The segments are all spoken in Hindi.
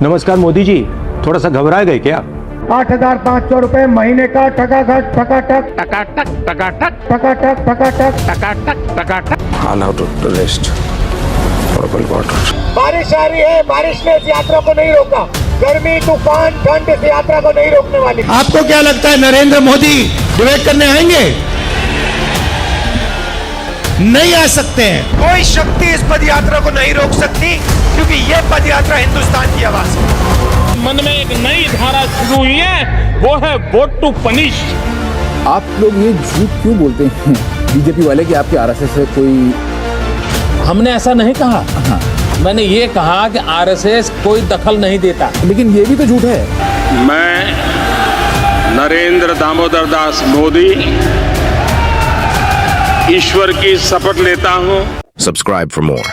नमस्कार मोदी जी, थोड़ा सा घबरा गए क्या? 8,500 रुपए महीने का टकाटक टकाटक टकाटक टकाटक टकाटक टकाटक टकाटक टकाटक। All out of arrest. Horrible water. बारिश आ रही है, बारिश ने इस यात्रा को नहीं रोका। गर्मी तूफान ठंड इस यात्रा को नहीं रोकने वाली। आपको क्या लगता है नरेंद्र मोदी डिबेट करने आएंगे? नहीं आ सकते हैं। कोई शक्ति इस पद यात्रा को नहीं रोक सकती, क्योंकि ये पद यात्रा हिंदुस्तान की आवाज है। मन में एक नई धारा शुरू हुई है, वो है वोट टू पनिश। आप लोग ये झूठ क्यों बोलते हैं बीजेपी वाले कि आपके आरएसएस से कोई? हमने ऐसा नहीं कहा। हाँ। मैंने ये कहा कि आरएसएस कोई दखल नहीं देता। लेकिन ये भी तो झूठ है। मैं नरेंद्र दामोदर दास मोदी ईश्वर की शपथ लेता हूं। Subscribe for more.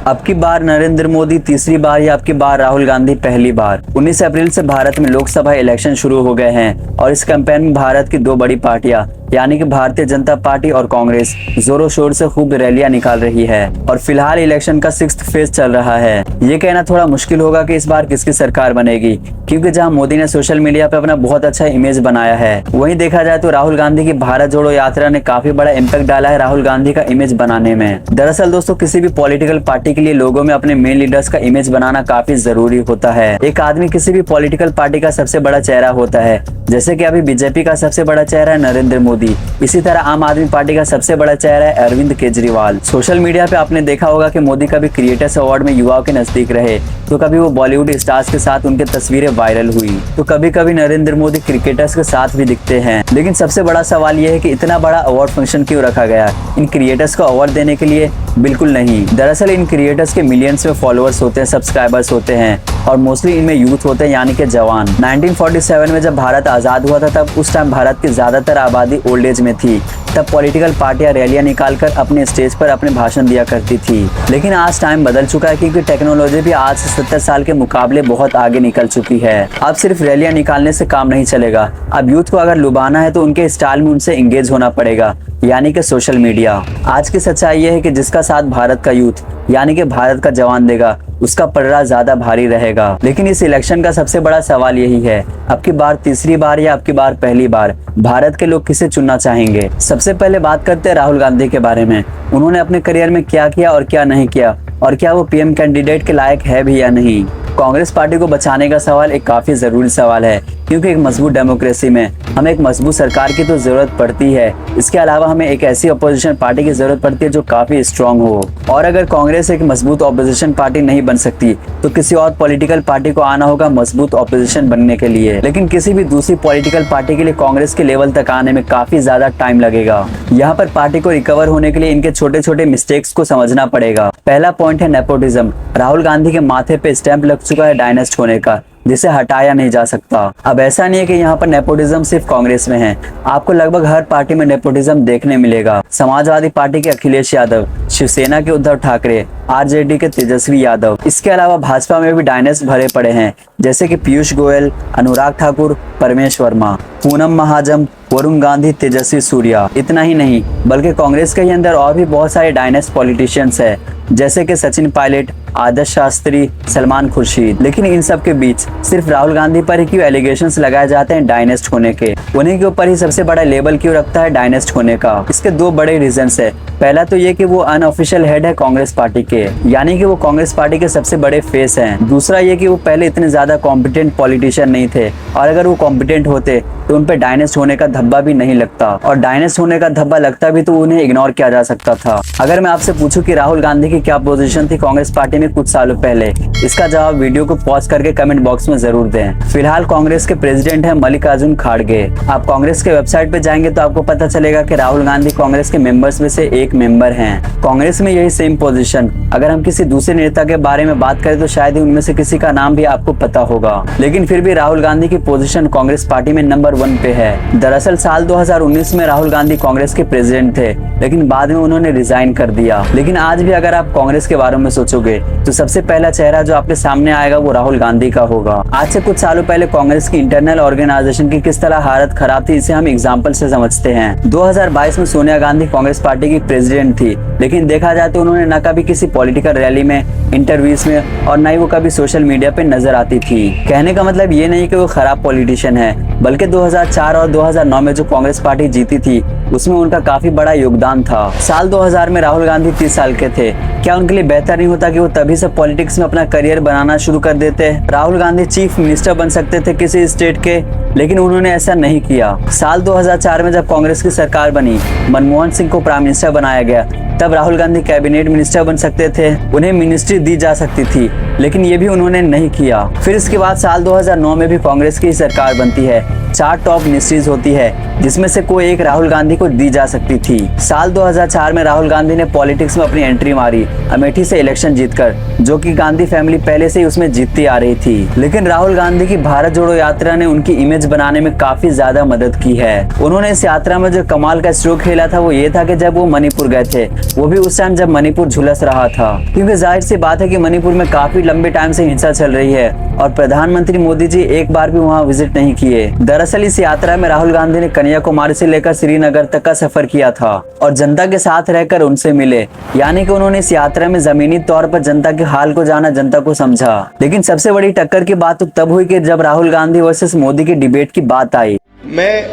अब की बार नरेंद्र मोदी तीसरी बार या अब की बार राहुल गांधी पहली बार। 19 अप्रैल से भारत में लोकसभा इलेक्शन शुरू हो गए हैं और इस कैंपेन में भारत की दो बड़ी पार्टियां यानी कि भारतीय जनता पार्टी और कांग्रेस जोरों शोर से खूब रैलियां निकाल रही है और फिलहाल इलेक्शन का 6th फेज चल रहा है। ये कहना थोड़ा मुश्किल होगा कि इस बार किसकी सरकार बनेगी, क्योंकि जहां मोदी ने सोशल मीडिया पे अपना बहुत अच्छा इमेज बनाया है, वहीं देखा जाए तो राहुल गांधी की भारत जोड़ो यात्रा ने काफी बड़ा इम्पैक्ट डाला है राहुल गांधी का इमेज बनाने में। दरअसल दोस्तों, किसी भी पॉलिटिकल पार्टी के लिए लोगों में अपने मेन लीडर्स का इमेज बनाना काफी जरूरी होता है। एक आदमी किसी भी पॉलिटिकल पार्टी का सबसे बड़ा चेहरा होता है, जैसे कि अभी बीजेपी का सबसे बड़ा चेहरा है नरेंद्र मोदी, इसी तरह आम आदमी पार्टी का सबसे बड़ा चेहरा है अरविंद केजरीवाल। सोशल मीडिया पे आपने देखा होगा कि मोदी कभी क्रिएटर्स अवार्ड में युवाओं के नजदीक रहे, तो कभी वो बॉलीवुड स्टार्स के साथ उनकी तस्वीरें वायरल हुई, तो कभी कभी नरेंद्र मोदी क्रिकेटर्स के साथ भी दिखते हैं। लेकिन सबसे बड़ा सवाल यह है कि इतना बड़ा अवार्ड फंक्शन क्यों रखा गया इन क्रिएटर्स को अवार्ड देने के लिए? बिल्कुल नहीं। दरअसल इन क्रिएटर्स के मिलियंस में फॉलोअर्स होते हैं, सब्सक्राइबर्स होते हैं और मोस्टली इनमें यूथ होते हैं यानी कि जवान। 1947 में जब भारत आजाद हुआ था, तब उस टाइम भारत की ज्यादातर आबादी ओल्ड एज में थी। तब पॉलिटिकल पार्टियां रैलियां निकालकर अपने स्टेज पर अपने भाषण दिया करती थी। लेकिन आज टाइम बदल चुका है, क्योंकि टेक्नोलॉजी भी आज से 70 साल के मुकाबले बहुत आगे निकल चुकी है। अब सिर्फ रैलियां निकालने से काम नहीं चलेगा। अब यूथ को अगर लुभाना है तो उनके स्टाइल में उनसे एंगेज होना पड़ेगा, यानी कि सोशल मीडिया। आज की सच्चाई यह है कि जिसका साथ भारत का यूथ यानी कि भारत का जवान देगा, उसका पलड़ा ज्यादा भारी रहेगा। लेकिन इस इलेक्शन का सबसे बड़ा सवाल यही है, अब की बार तीसरी बार या अब की बार पहली बार भारत के लोग किसे चुनना चाहेंगे? सबसे पहले बात करते हैं राहुल गांधी के बारे में। उन्होंने अपने करियर में क्या किया और क्या नहीं किया, और क्या वो पीएम कैंडिडेट के लायक है भी या नहीं। कांग्रेस पार्टी को बचाने का सवाल एक काफी जरूरी सवाल है, क्योंकि एक मजबूत डेमोक्रेसी में हमें एक मजबूत सरकार की तो जरूरत पड़ती है। इसके अलावा हमें एक ऐसी अपोजिशन पार्टी की जरूरत पड़ती है जो काफी स्ट्रांग हो। और अगर कांग्रेस एक मजबूत ऑपोजिशन पार्टी नहीं बन सकती, तो किसी और पॉलिटिकल पार्टी को आना होगा मजबूत ऑपोजिशन बनने के लिए। लेकिन किसी भी दूसरी पॉलिटिकल पार्टी के लिए कांग्रेस के लेवल तक आने में काफी ज्यादा टाइम लगेगा। यहाँ पर पार्टी को रिकवर होने के लिए इनके छोटे छोटे मिस्टेक्स को समझना पड़ेगा। पहला पॉइंट है नेपोटिज्म। राहुल गांधी के माथे पे स्टैंप लग चुका है डायनेस्ट होने का, जिसे हटाया नहीं जा सकता। अब ऐसा नहीं है कि यहाँ पर नेपोटिज्म सिर्फ कांग्रेस में है, आपको लगभग हर पार्टी में नेपोटिज्म देखने मिलेगा। समाजवादी पार्टी के अखिलेश यादव, शिवसेना के उद्धव ठाकरे, आरजेडी के तेजस्वी यादव, इसके अलावा भाजपा में भी डायनेस्ट भरे पड़े हैं, जैसे कि पीयूष गोयल, अनुराग ठाकुर, परमेश वर्मा, पूनम महाजन, वरुण गांधी, तेजस्वी सूर्या। इतना ही नहीं, बल्कि कांग्रेस के अंदर और भी बहुत सारे डायनेस्ट पॉलिटिशियंस है, जैसे कि सचिन पायलट, आदर्श शास्त्री, सलमान खुर्शीद। लेकिन इन सब के बीच सिर्फ राहुल गांधी पर ही क्यों एलिगेशंस लगाए जाते हैं डायनेस्ट होने के? उन्हीं के ऊपर ही सबसे बड़ा लेबल क्यों रखता है डायनेस्ट होने का? इसके दो बड़े रीजंस है। पहला तो ये कि वो अनऑफिशियल हेड है कांग्रेस पार्टी के, यानी कि वो कांग्रेस पार्टी के सबसे बड़े फेस हैं। दूसरा ये कि वो पहले इतने ज्यादा कॉम्पिटेंट पॉलिटिशियन नहीं थे, और अगर वो कॉम्पिटेंट होते तो उन पे डायनेस्ट होने का धब्बा भी नहीं लगता, और डायनेस्ट होने का धब्बा लगता भी तो उन्हें इग्नोर किया जा सकता था। अगर मैं आपसे पूछूं कि राहुल गांधी की क्या पोजीशन थी कांग्रेस पार्टी में कुछ सालों पहले, इसका जवाब वीडियो को पॉज करके कमेंट बॉक्स में जरूर दें। फिलहाल कांग्रेस के प्रेसिडेंट है मल्लिकार्जुन खड़गे। आप कांग्रेस के वेबसाइट पे जाएंगे तो आपको पता चलेगा कि राहुल गांधी कांग्रेस के मेंबर्स में से एक मेंबर हैं। कांग्रेस में यही सेम पोजीशन। अगर हम किसी दूसरे नेता के बारे में बात करें तो शायद ही उनमें से किसी का नाम भी आपको पता होगा, लेकिन फिर भी राहुल गांधी की पोजीशन कांग्रेस पार्टी में नंबर 1 पे है। दरअसल साल 2019 में राहुल गांधी कांग्रेस के प्रेसिडेंट थे, लेकिन बाद में उन्होंने रिजाइन कर दिया। लेकिन आज भी अगर आप कांग्रेस के बारे में सोचोगे तो सबसे पहला चेहरा जो आपके सामने आएगा वो राहुल गांधी का होगा। आज से कुछ सालों पहले कांग्रेस की इंटरनल ऑर्गेनाइजेशन की किस तरह हालत खराब थी, इसे हम एग्जाम्पल से समझते हैं। 2022 में सोनिया गांधी कांग्रेस पार्टी की प्रेसिडेंट थी, लेकिन देखा जाए तो उन्होंने न कभी किसी पॉलिटिकल रैली में, इंटरव्यूज में और न ही वो कभी सोशल मीडिया पे नजर आती थी। कहने का मतलब ये नहीं कि वो खराब पॉलिटिशियन है, बल्कि 2004 और 2009 में जो कांग्रेस पार्टी जीती थी उसमें उनका काफी बड़ा योगदान था। साल 2000 में राहुल गांधी 30 साल के थे। क्या उनके लिए बेहतर नहीं होता कि वो तभी से पॉलिटिक्स में अपना करियर बनाना शुरू कर देते? राहुल गांधी चीफ मिनिस्टर बन सकते थे किसी स्टेट के, लेकिन उन्होंने ऐसा नहीं किया। साल 2004 में जब कांग्रेस की सरकार बनी, मनमोहन सिंह को प्राइम मिनिस्टर बनाया गया, तब राहुल गांधी कैबिनेट मिनिस्टर बन सकते थे, उन्हें मिनिस्ट्री दी जा सकती थी, लेकिन ये भी उन्होंने नहीं किया। फिर इसके बाद साल 2009 में भी कांग्रेस की सरकार बनती है। 4 टॉप मिनिस्ट्रीज होती है, जिसमें से कोई एक राहुल गांधी को दी जा सकती थी। साल 2004 में राहुल गांधी ने पॉलिटिक्स में अपनी एंट्री मारी, अमेठी से इलेक्शन जीतकर, जो कि गांधी फैमिली पहले से ही उसमें जीतती आ रही थी। लेकिन राहुल गांधी की भारत जोड़ो यात्रा ने उनकी इमेज बनाने में काफी ज्यादा मदद की है। उन्होंने इस यात्रा में जो कमाल का स्ट्रोक खेला था वो ये था कि जब वो मणिपुर गए थे, वो भी उस टाइम जब मणिपुर झुलस रहा था, क्योंकि जाहिर सी बात है कि मणिपुर में काफी लंबे टाइम से हिंसा चल रही है और प्रधानमंत्री मोदी जी एक बार भी वहाँ विजिट नहीं किए। दरअसल इस यात्रा में राहुल गांधी ने कन्याकुमारी से लेकर श्रीनगर तक का सफर किया था और जनता के साथ रहकर उनसे मिले, यानी कि उन्होंने इस यात्रा में जमीनी तौर पर जनता के हाल को जाना, जनता को समझा। लेकिन सबसे बड़ी टक्कर की बात तो तब हुई कि जब राहुल गांधी वर्सेस मोदी की डिबेट की बात आई। मैं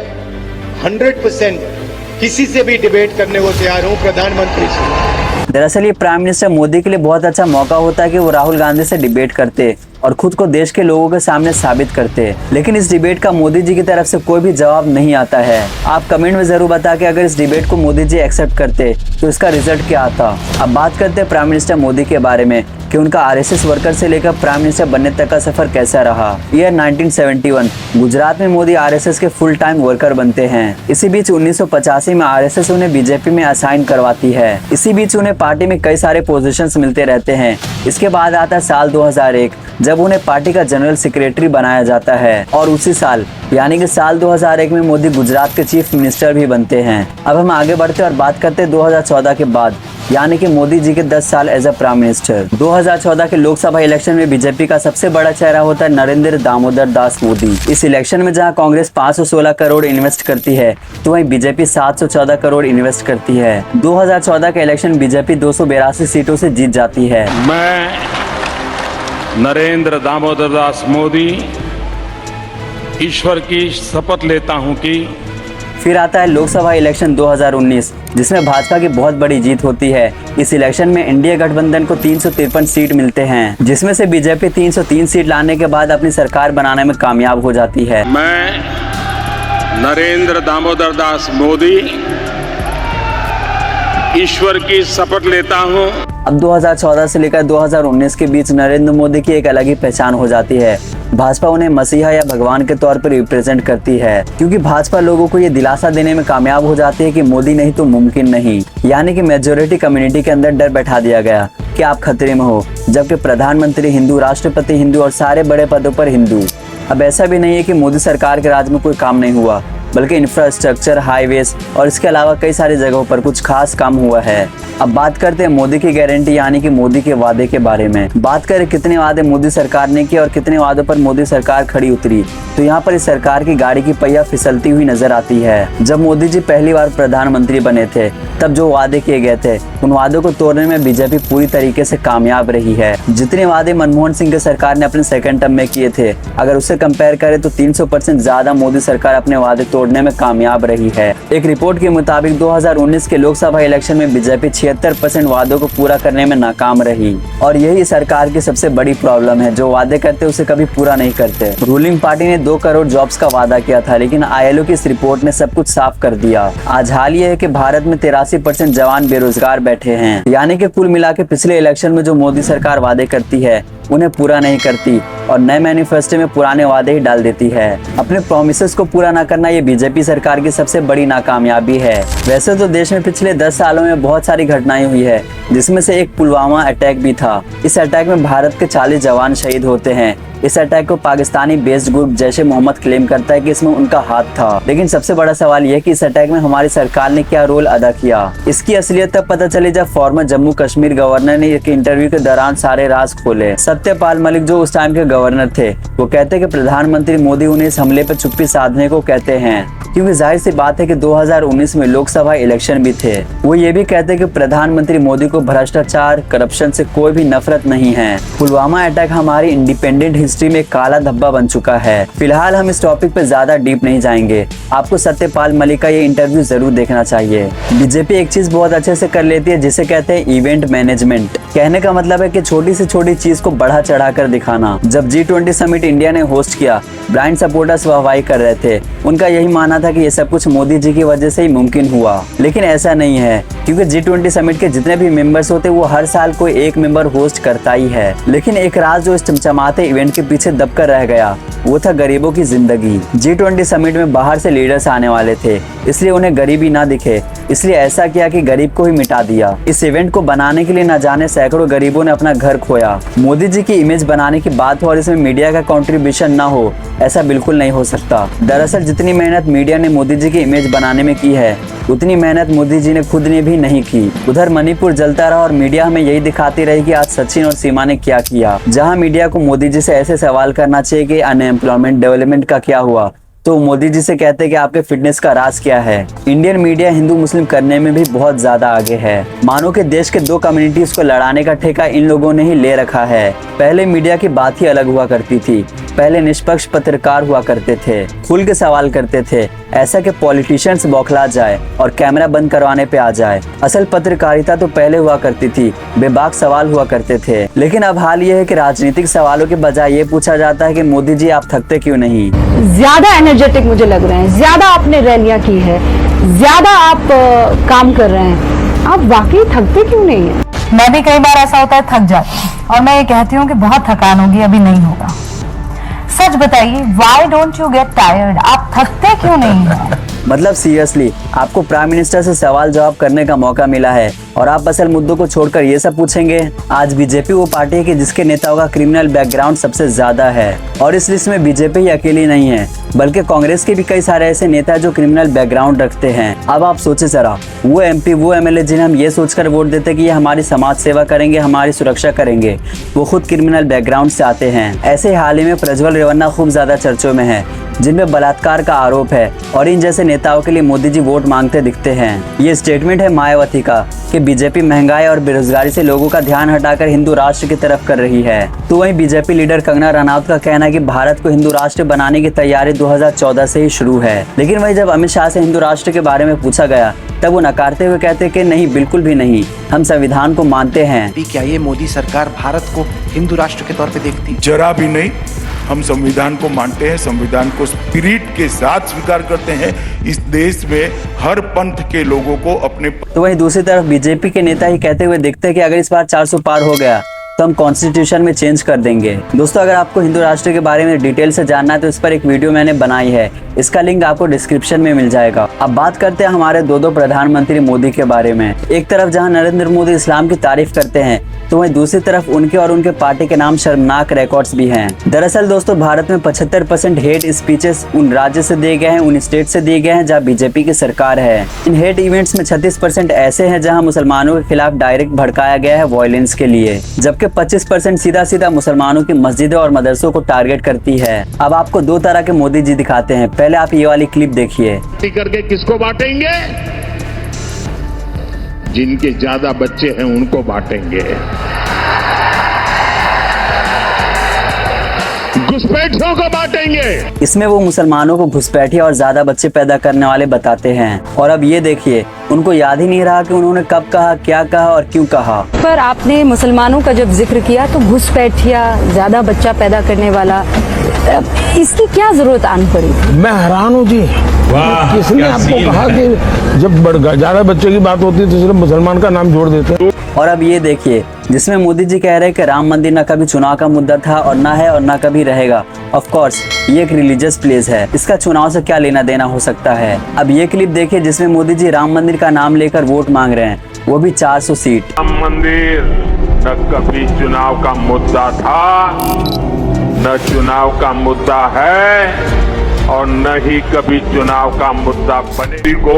100% किसी से भी डिबेट करने को तैयार हूँ, प्रधानमंत्री से। दरअसल ये प्राइम मिनिस्टर मोदी के लिए बहुत अच्छा मौका होता है कि वो राहुल गांधी से डिबेट करते और खुद को देश के लोगों के सामने साबित करते, लेकिन इस डिबेट का मोदी जी की तरफ से कोई भी जवाब नहीं आता है। आप कमेंट में जरूर बता कि अगर इस डिबेट को मोदी जी एक्सेप्ट करते तो इसका रिजल्ट क्या आता। अब बात करते हैं प्राइम मिनिस्टर मोदी के बारे में कि उनका आरएसएस वर्कर से लेकर प्राइम मिनिस्टर बनने तक का सफर कैसा रहा। ईयर 1971 गुजरात में मोदी आरएसएस के फुल टाइम वर्कर बनते हैं। इसी बीच 1985 में आरएसएस उन्हें बीजेपी में असाइन करवाती है। इसी बीच उन्हें पार्टी में कई सारे पोजीशंस मिलते रहते हैं। इसके बाद आता है साल 2001 जब उन्हें पार्टी का जनरल सेक्रेटरी बनाया जाता है और उसी साल यानी कि साल 2001 में मोदी गुजरात के चीफ मिनिस्टर भी बनते हैं। अब हम आगे बढ़ते और बात करते हैं 2014 के बाद, यानी कि मोदी जी के 10 साल एज अ प्राइम मिनिस्टर। 2014 के लोकसभा इलेक्शन में बीजेपी का सबसे बड़ा चेहरा होता है नरेंद्र दामोदर दास मोदी। इस इलेक्शन में जहां कांग्रेस 516 करोड़ इन्वेस्ट करती है तो वहीं बीजेपी 714 करोड़ इन्वेस्ट करती है। 2014 का इलेक्शन बीजेपी 282 सीटों से जीत जाती है। मैं नरेंद्र दामोदर दास मोदी ईश्वर की शपथ लेता हूं कि। फिर आता है लोकसभा इलेक्शन 2019 जिसमें भाजपा की बहुत बड़ी जीत होती है। इस इलेक्शन में इंडिया गठबंधन को 353 सीट मिलते हैं, जिसमें से बीजेपी 303 सीट लाने के बाद अपनी सरकार बनाने में कामयाब हो जाती है। मैं नरेंद्र दामोदर दास मोदी ईश्वर की शपथ लेता हूं। अब 2014 से लेकर 2019 के बीच नरेंद्र मोदी की एक अलग ही पहचान हो जाती है। भाजपा उन्हें मसीहा या भगवान के तौर पर रिप्रेजेंट करती है, क्योंकि भाजपा लोगों को ये दिलासा देने में कामयाब हो जाती है कि मोदी नहीं तो मुमकिन नहीं, यानी कि मेजोरिटी कम्युनिटी के अंदर डर बैठा दिया गया कि आप खतरे में हो, जबकि प्रधानमंत्री हिंदू, राष्ट्रपति हिंदू और सारे बड़े पदों पर हिंदू। अब ऐसा भी नहीं है कि मोदी सरकार के राज में कोई काम नहीं हुआ, बल्कि इंफ्रास्ट्रक्चर, हाईवेज और इसके अलावा कई सारी जगहों पर कुछ खास काम हुआ है। अब बात करते हैं मोदी की गारंटी यानी कि मोदी के वादे के बारे में। बात करें कितने वादे मोदी सरकार ने किए और कितने वादों पर मोदी सरकार खड़ी उतरी, तो यहाँ पर इस सरकार की गाड़ी की पहिया फिसलती हुई नजर आती है। जब मोदी जी पहली बार प्रधानमंत्री बने थे तब जो वादे किए गए थे उन वादों को तोड़ने में बीजेपी पूरी तरीके से कामयाब रही है। जितने वादे मनमोहन सिंह की सरकार ने अपने सेकंड टर्म में किए थे, अगर उससे कंपेयर करें तो 300% ज्यादा मोदी सरकार अपने वादे तोड़ने में कामयाब रही है। एक रिपोर्ट के मुताबिक 2019 के लोकसभा इलेक्शन में बीजेपी 76% वादों को पूरा करने में नाकाम रही और यही सरकार की सबसे बड़ी प्रॉब्लम है, जो वादे करते उसे कभी पूरा नहीं करते। रूलिंग पार्टी ने 2 करोड़ जॉब्स का वादा किया था, लेकिन ILO की इस रिपोर्ट ने सब कुछ साफ कर दिया। आज हाल ये है कि भारत में 83% जवान बेरोजगार बैठे हैं, यानी कि कुल मिला के पिछले इलेक्शन में जो मोदी सरकार वादे करती है उन्हें पूरा नहीं करती और नए मैनिफेस्टो में पुराने वादे ही डाल देती है। अपने प्रोमिसेस को पूरा न करना ये बीजेपी सरकार की सबसे बड़ी नाकामयाबी है। वैसे तो देश में पिछले 10 सालों में बहुत सारी घटनाएं हुई है, जिसमें से एक पुलवामा अटैक भी था। इस अटैक में भारत के 40 जवान शहीद होते हैं, इस अटैक को पाकिस्तानी बेस्ड ग्रुप जैश ए मोहम्मद क्लेम करता है कि इसमें उनका हाथ था। लेकिन सबसे बड़ा सवाल यह कि इस अटैक में हमारी सरकार ने क्या रोल अदा किया। इसकी असलियत तब पता चली जब फॉर्मर जम्मू कश्मीर गवर्नर ने एक इंटरव्यू के दौरान सारे राज खोले। सत्यपाल मलिक जो उस टाइम के गवर्नर थे, वो कहते कि प्रधानमंत्री मोदी उन्हें इस हमले पर चुप्पी साधने को कहते हैं, क्योंकि जाहिर सी बात है कि 2019 में लोकसभा इलेक्शन भी थे। वो ये भी कहते कि प्रधानमंत्री मोदी को भ्रष्टाचार, करप्शन से कोई भी नफरत नहीं है। पुलवामा अटैक हमारी इंडिपेंडेंट हिस्ट्री में काला धब्बा बन चुका है। फिलहाल हम इस टॉपिक पे ज्यादा डीप नहीं जाएंगे। आपको सत्यपाल मलिक का ये इंटरव्यू जरूर देखना चाहिए। बीजेपी एक चीज बहुत अच्छे से कर लेती है जिसे कहते हैं इवेंट मैनेजमेंट। कहने का मतलब है कि छोटी से छोटी चीज को बढ़ा चढ़ा कर दिखाना। जब G20 समिट इंडिया ने होस्ट किया, ब्रांड सपोर्टर्स वाहवाही कर रहे थे। उनका यही मानना था कि ये सब कुछ मोदी जी की वजह से ही मुमकिन हुआ, लेकिन ऐसा नहीं है, क्योंकि G20 समिट के जितने भी मेंबर्स होते वो हर साल कोई एक मेंबर होस्ट करता ही है। लेकिन एक राज जो इस चमचमाते इवेंट के पीछे दबकर रह गया, वो था गरीबों की जिंदगी। G20 समिट में बाहर से लीडर्स आने वाले थे, इसलिए उन्हें गरीबी ना दिखे, इसलिए ऐसा किया कि गरीब को ही मिटा दिया। इस इवेंट को बनाने के लिए न जाने सैकड़ों गरीबों ने अपना घर खोया। मोदी जी की इमेज बनाने की बात हो और इसमें मीडिया का कंट्रीब्यूशन ना हो, ऐसा बिल्कुल नहीं हो सकता। दरअसल जितनी मेहनत मीडिया ने मोदी जी की इमेज बनाने में की है, उतनी मेहनत मोदी जी ने खुद ने भी नहीं की। उधर मणिपुर जलता रहा और मीडिया हमें यही दिखाती रही कि आज सचिन और सीमा ने क्या किया। जहां मीडिया को मोदी जी से ऐसे सवाल करना चाहिए कि अनएम्प्लॉयमेंट, डेवलपमेंट का क्या हुआ, तो मोदी जी से कहते हैं कि आपके फिटनेस का राज क्या है। इंडियन मीडिया हिंदू मुस्लिम करने में भी बहुत ज्यादा आगे है। मानो कि देश के दो कम्युनिटीज को लड़ाने का ठेका इन लोगों ने ही ले रखा है। पहले मीडिया की बात ही अलग हुआ करती थी। पहले निष्पक्ष पत्रकार हुआ करते थे, खुल के सवाल करते थे, ऐसा कि पॉलिटिशियंस बौखला जाए और कैमरा बंद करवाने पे आ जाए। असल पत्रकारिता तो पहले हुआ करती थी, बेबाक सवाल हुआ करते थे। लेकिन अब हाल ये है कि राजनीतिक सवालों के बजाय ये पूछा जाता है कि मोदी जी आप थकते क्यों नहीं। ज्यादा एनर्जेटिक मुझे लग रहे हैं, ज्यादा आपने रैलियां की है, ज्यादा आप काम कर रहे हैं, आप वाकई थकते क्यों नहीं है। मैं भी कई बार ऐसा होता है थक जाती हूँ और मैं ये कहती हूँ कि बहुत थकान होगी, अभी नहीं होगा। सच बताइए, why don't you get tired, आप थकते क्यों नहीं हैं? मतलब सीरियसली आपको प्राइम मिनिस्टर से सवाल जवाब करने का मौका मिला है और आप असल मुद्दों को छोड़कर ये सब पूछेंगे। आज बीजेपी वो पार्टी है कि जिसके नेताओं का क्रिमिनल बैकग्राउंड सबसे ज्यादा है और इस लिस्ट में बीजेपी ही अकेली नहीं है, बल्कि कांग्रेस के भी कई सारे ऐसे नेता जो क्रिमिनल बैकग्राउंड रखते हैं। अब आप सोचे जरा, वो MP, वो MLA जिन्हें हम ये सोचकर वोट देते कि ये हमारी समाज सेवा करेंगे, हमारी सुरक्षा करेंगे, वो खुद क्रिमिनल बैकग्राउंड से आते हैं। ऐसे हाल ही में प्रज्वल रेवन्ना खूब ज्यादा चर्चों में है, जिनमें बलात्कार का आरोप है और इन जैसे नेताओं के लिए मोदी जी वोट मांगते दिखते हैं। ये स्टेटमेंट है मायावती का कि बीजेपी महंगाई और बेरोजगारी से लोगों का ध्यान हटाकर हिंदू राष्ट्र की तरफ कर रही है। तो वहीं बीजेपी लीडर कंगना रनौत का कहना है कि भारत को हिंदू राष्ट्र बनाने की तैयारी 2014 से ही शुरू है। लेकिन वहीं जब अमित शाह से हिंदू राष्ट्र के बारे में पूछा गया, तब वो नकारते हुए कहते कि नहीं, बिल्कुल भी नहीं, हम संविधान को मानते हैं। क्या ये मोदी सरकार भारत को हिंदू राष्ट्र के तौर पे देखती? जरा भी नहीं। हम संविधान को मानते हैं, संविधान को स्पिरिट के साथ स्वीकार करते हैं। इस देश में हर पंथ के लोगों को अपने। तो वहीं दूसरी तरफ बीजेपी के नेता ही कहते हुए दिखते हैं कि अगर इस बार 400 पार हो गया तो हम कॉन्स्टिट्यूशन में चेंज कर देंगे। दोस्तों, अगर आपको हिंदू राष्ट्र के बारे में डिटेल से जानना है तो इस पर एक वीडियो मैंने बनाई है, इसका लिंक आपको डिस्क्रिप्शन में मिल जाएगा। अब बात करते हैं हमारे दो प्रधानमंत्री मोदी के बारे में। एक तरफ जहां नरेंद्र मोदी इस्लाम की तारीफ करते हैं, तो वहीं दूसरी तरफ उनके और उनके पार्टी के नाम शर्मनाक रिकॉर्ड्स भी हैं। दरअसल दोस्तों, भारत में 75% हेट स्पीचेस उन राज्य से दिए गए हैं, उन स्टेट से दिए गए हैं जहाँ बीजेपी की सरकार है। इन हेट इवेंट्स में 36% ऐसे हैं जहाँ मुसलमानों के खिलाफ डायरेक्ट भड़काया गया है वायलेंस के लिए, जबकि 25% सीधा सीधा मुसलमानों की मस्जिदों और मदरसों को टारगेट करती है। अब आपको दो तरह के मोदी जी दिखाते हैं। पहले आप ये वाली क्लिप देखिए। करके किसको बांटेंगे? जिनके ज्यादा बच्चे हैं उनको बांटेंगे, घुसपैठियों को बांटेंगे। इसमें वो मुसलमानों को घुसपैठिया और ज्यादा बच्चे पैदा करने वाले बताते हैं। और अब ये देखिए, उनको याद ही नहीं रहा कि उन्होंने कब कहा, क्या कहा और क्यों कहा। पर आपने मुसलमानों का जब जिक्र किया तो घुसपैठिया, ज्यादा बच्चा पैदा करने वाला, इसकी क्या जरूरत आन पड़ी? मैं हैरान हूँ जी, किसने आपको कहा कि जब ज्यादा बच्चों की बात होती है तो सिर्फ मुसलमान का नाम जोड़ देते हैं। और अब ये देखिए, जिसमें मोदी जी कह रहे हैं कि राम मंदिर न कभी चुनाव का मुद्दा था और ना है और ना कभी रहेगा। ऑफ कोर्स ये एक रिलीजियस प्लेस है, इसका चुनाव से क्या लेना देना हो सकता है। अब ये क्लिप देखिए जिसमें मोदी जी राम मंदिर का नाम लेकर वोट मांग रहे हैं, वो भी 400 सीट। राम मंदिर न कभी चुनाव का मुद्दा था न चुनाव का मुद्दा है और न ही कभी चुनाव का मुद्दा बने। को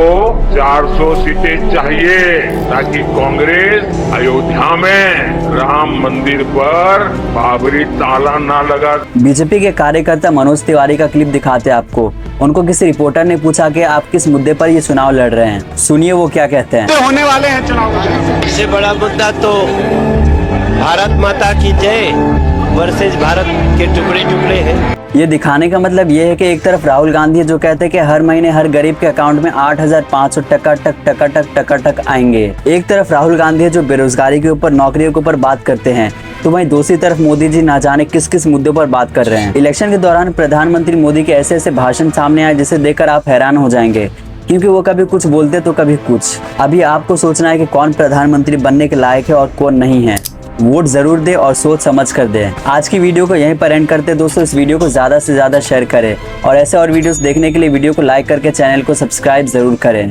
400 सीटें चाहिए ताकि कांग्रेस अयोध्या में राम मंदिर पर बाबरी ताला ना लगा। बीजेपी के कार्यकर्ता मनोज तिवारी का क्लिप दिखाते हैं आपको। उनको किसी रिपोर्टर ने पूछा कि आप किस मुद्दे पर ये चुनाव लड़ रहे हैं। सुनिए वो क्या कहते हैं। तो होने वाले हैं चुनाव। सबसे बड़ा मुद्दा तो भारत माता की जय वर्सेज भारत के टुकड़े टुकड़े हैं। ये दिखाने का मतलब ये है कि एक तरफ राहुल गांधी जो कहते हैं कि हर महीने हर गरीब के अकाउंट में 8,500 टका टक आएंगे। एक तरफ राहुल गांधी जो बेरोजगारी के ऊपर, नौकरियों के ऊपर बात करते हैं, तो वहीं दूसरी तरफ मोदी जी ना जाने किस किस मुद्दों पर बात कर रहे हैं। इलेक्शन के दौरान प्रधानमंत्री मोदी के ऐसे ऐसे भाषण सामने आए जिसे देखकर आप हैरान हो जाएंगे, क्योंकि वो कभी कुछ बोलते तो कभी कुछ। अभी आपको सोचना है कि कौन प्रधानमंत्री बनने के लायक है और कौन नहीं है। वोट जरूर दे और सोच समझ कर दे। आज की वीडियो को यहीं पर एंड करते हैं दोस्तों। इस वीडियो को ज्यादा से ज्यादा शेयर करें और ऐसे और वीडियोस देखने के लिए वीडियो को लाइक करके चैनल को सब्सक्राइब जरूर करें।